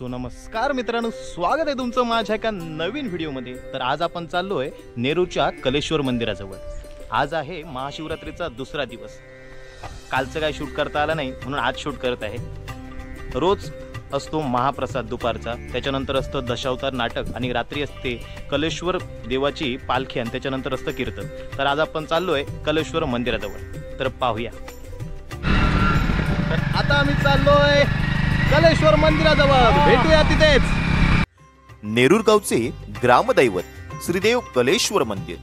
So नमस्कार मित्रांनो, स्वागत आहे तुमचं माझ्या एका नवीन व्हिडिओमध्ये। तर आज आपण चाललोय नेरूरच्या कलेश्वर मंदिराजवळ। आज आहे महाशिवरात्रीचा दुसरा दिवस। कालचं काय शूट करता आलं नाही म्हणून आज शूट करत आहे। रोज असतो महाप्रसाद दुपारचा, त्याच्यानंतर असतं दशावतार नाटक आणि रात्री असते कलेश्वर देवाची पालखी आणि त्याच्यानंतर असतं कीर्तन। तर आज आपण चाललोय कलेश्वर मंदिराजवळ, तर पाहूया। तर आता आम्ही चाललोय कलेश्वर मंदिराजवळ, भेटूया तिथेच। नेरूर गावचे ग्रामदैवत श्रीदेव कलेश्वर मंदिर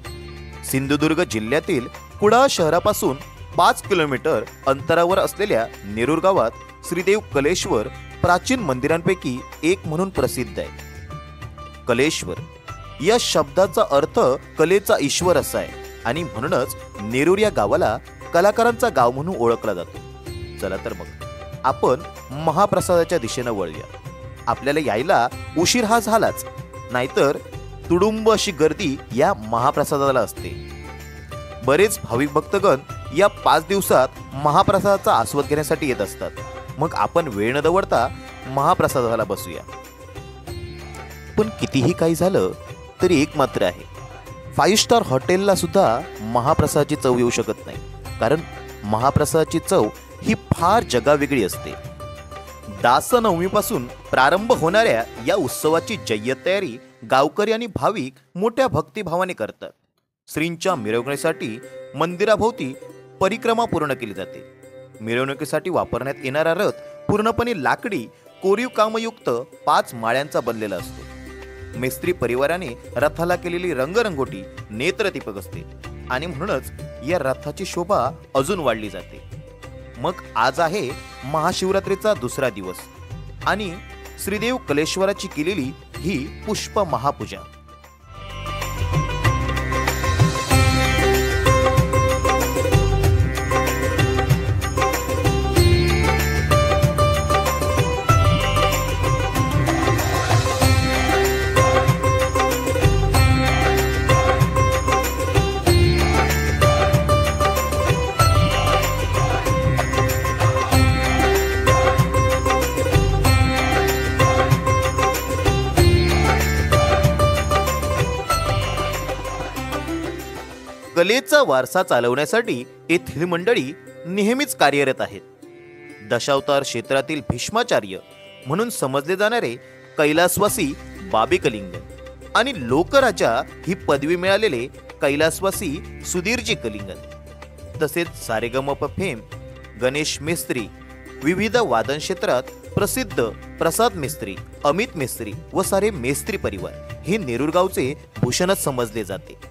सिंधुदुर्ग जिल्ह्यातील कुडाळ शहरापासून 5 किलोमीटर अंतरावर असलेल्या नेरूर गावात श्रीदेव कलेश्वर प्राचीन मंदिरांपैकी एक म्हणून प्रसिद्ध आहे। कलेश्वर या शब्दाचा अर्थ कलेचा ईश्वर असा आहे आणि म्हणूनच नेरूर या गावाला कलाकारांचा गाव म्हणून ओळखला जातो। चला तर मग आपण महाप्रसादाच्या दिशेने वळूया। आपल्याला यायला उशीर हा झालाच, नाहीतर तुडुंब अशी गर्दी या महाप्रसादाला असते। बरेच भाविक भक्तगण या 5 दिवसात महाप्रसादाचा आस्वाद घेण्यासाठी येत असतात। मग आपण वेळ न दवडता महाप्रसादाला बसूया। पण कितीही काही झालं तरी एक मात्र आहे, 5 स्टार हॉटेलला सुद्धा महाप्रसादाची चव येऊ शकत नाही, कारण महाप्रसादाची चव ही फार जगावेगळी असते। दासनवमीपासून प्रारंभ होणाऱ्या या उत्सवाची जय्यत तयारी गावकरी आणि भाविक मोठ्या भक्तिभावाने करतात। श्रींच्या मिरवणुकीसाठी मंदिराभोवती परिक्रमा पूर्ण केली जाते। मिरवणुकीसाठी वापरण्यात येणारा रथ पूर्णपणे लाकडी कोरीव कामयुक्त 5 माळ्यांचा बनलेला असतो। मिस्त्री परिवाराने रथाला केलेली रंगरंगोटी नेत्रदीपक असते आणि म्हणूनच या रथाची शोभा अजून वाढली जाते। मग आज आहे महाशिवरात्रीचा दुसरा दिवस आणि श्रीदेव कलेश्वराची केलेली ही पुष्प महापूजा। कलेचा वारसा चालवण्यासाठी येथील मंडळी नेहमीच कार्यरत आहेत। दशावतार क्षेत्रातील भीष्माचार्य म्हणून समजले जाणारे कैलासवासी बाबी कलिंगन आणि लोकराजा ही पदवी मिळालेले कैलासवासी सुधीरजी कलिंगन, तसेच सारेगमप फेम गणेश मिस्त्री, विविध वादन क्षेत्रात प्रसिद्ध प्रसाद मिस्त्री, अमित मिस्त्री व सारे मेस्त्री परिवार हे नेरूर गावचे भूषणच समजले जाते।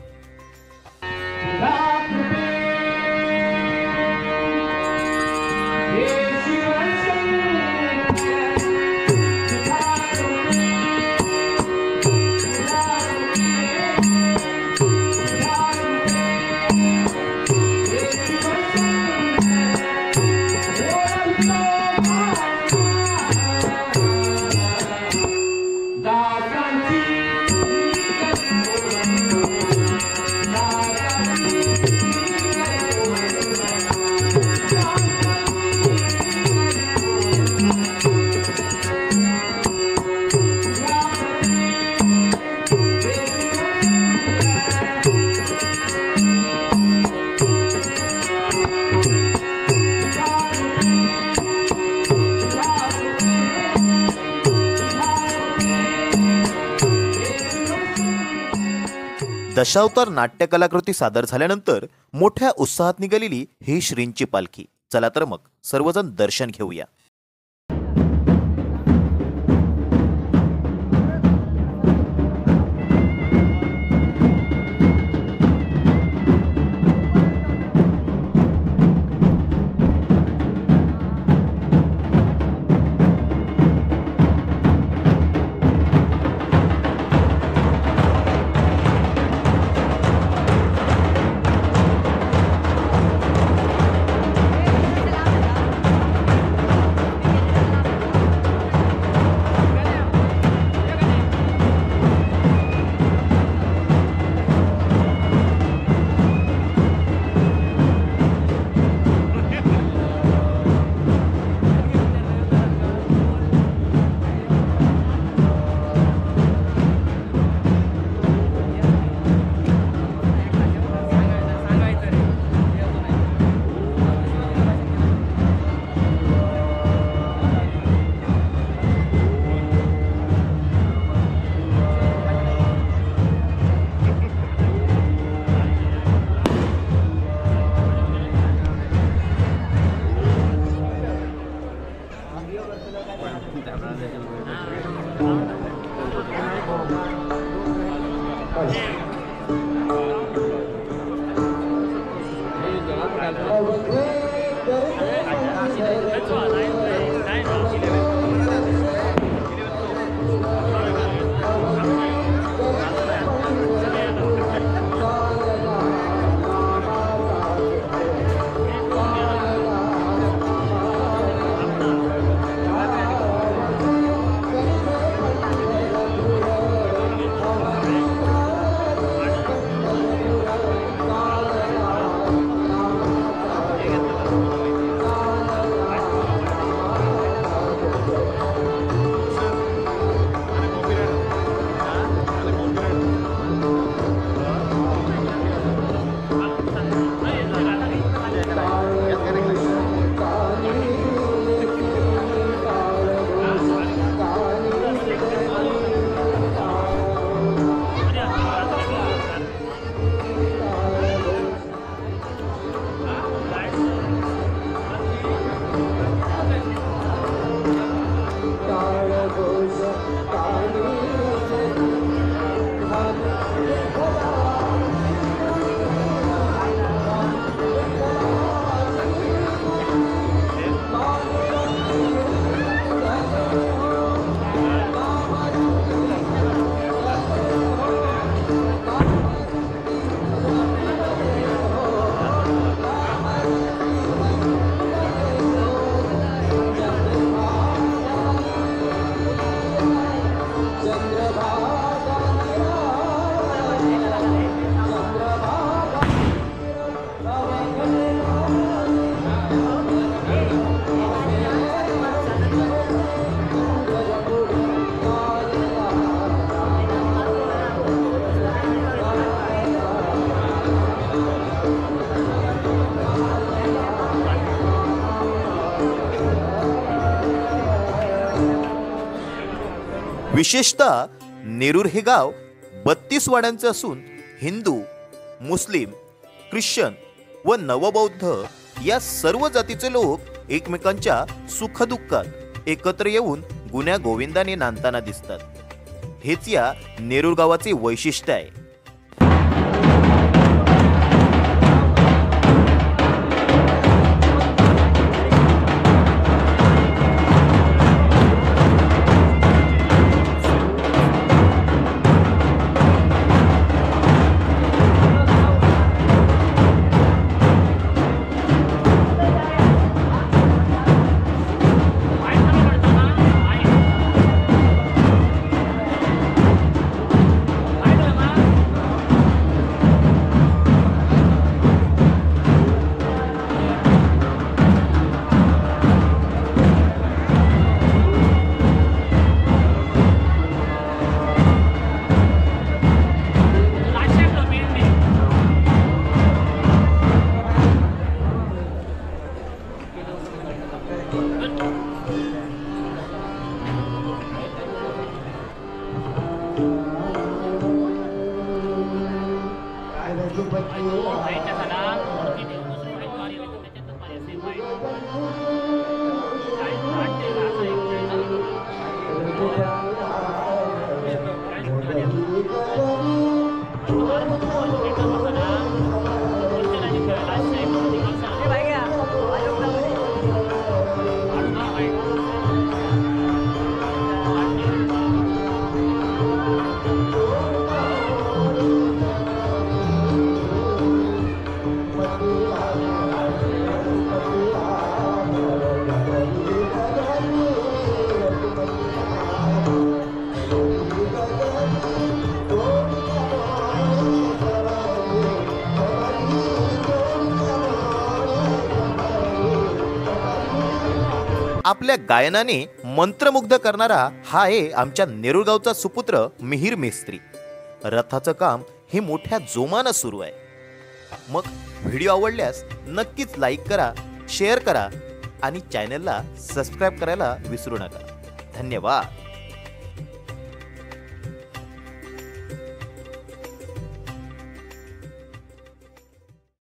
दशावतार नाट्य कलाकृती सादर झाल्यानंतर मोठ्या उत्साहात निघालेली ही श्रींची पालखी। चला तर मग सर्वजण दर्शन घेऊया। विशेषतः नेरूर हे गाव 32 वाड्यांचे असून हिंदू, मुस्लिम, ख्रिश्चन व नवबौद्ध या सर्व जातीचे लोक एकमेकांच्या सुखदुःखात एकत्र येऊन गुण्या गोविंदाने नांदताना दिसतात। हेच या नेरूर गावाचे वैशिष्ट्य आहे। आपल्या गायनाने मंत्रमुग्ध करणारा हा आहे आमच्या नेरूर गावचा सुपुत्र मिहिर मेस्त्री। रथाचं काम हे मोठ्या जोमानं सुरू आहे। मग व्हिडिओ आवडल्यास नक्कीच लाईक करा, शेअर करा आणि चॅनलला सबस्क्राईब करायला विसरू नका। धन्यवाद।